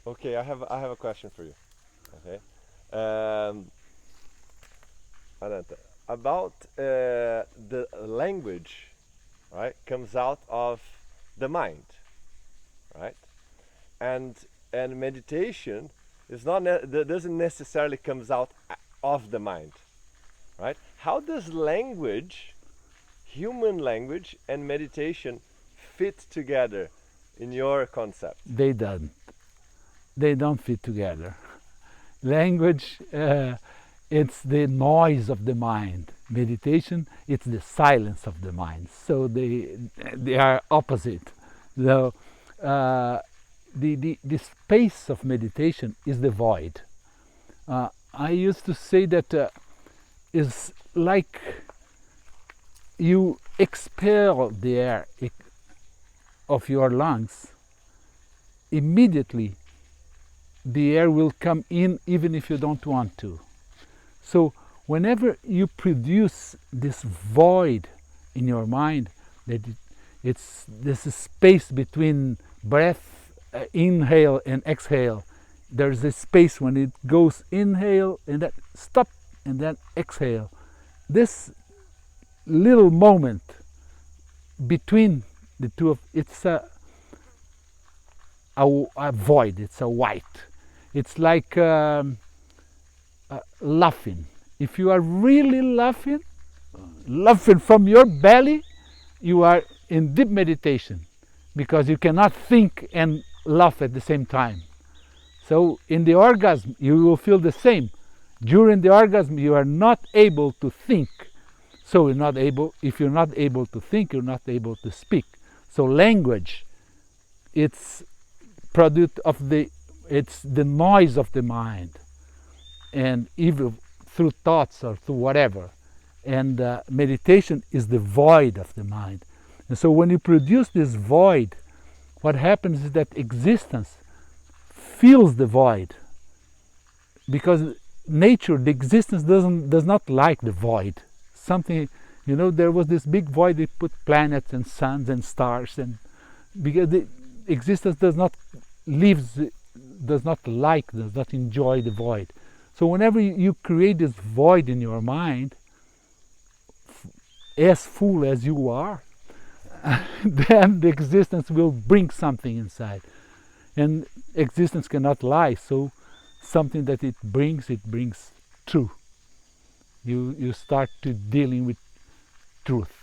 Okay, I have a question for you. Okay, um, Ananta, about the language, right, comes out of the mind, right, and meditation is not doesn't necessarily comes out of the mind, right? How does language, human language, and meditation fit together in your concept? They don't. They don't fit together. Language, it's the noise of the mind. Meditation, it's the silence of the mind. So they are opposite. So the space of meditation is the void. I used to say that is like you expel the air of your lungs, immediately the air will come in even if you don't want to. So whenever you produce this void in your mind, that it's this space between breath, inhale and exhale. There's a space when it goes inhale and then stop and then exhale. This little moment between the two of it's a void. It's a white. It's like laughing. If you are really laughing from your belly, you are in deep meditation because you cannot think and laugh at the same time. So in the orgasm, you will feel the same. During the orgasm, you are not able to think. So you're not able. If you're not able to think, you're not able to speak. So language, it's product of it's the noise of the mind, and even through thoughts or through whatever. And meditation is the void of the mind. And so when you produce this void, what happens is that existence fills the void, because nature, the existence does not like the void. Something, there was this big void. They put planets and suns and stars, and because the existence does not enjoy the void. So whenever you create this void in your mind, as full as you are, then the existence will bring something inside. And existence cannot lie, so something that it brings true. You start to dealing with truth.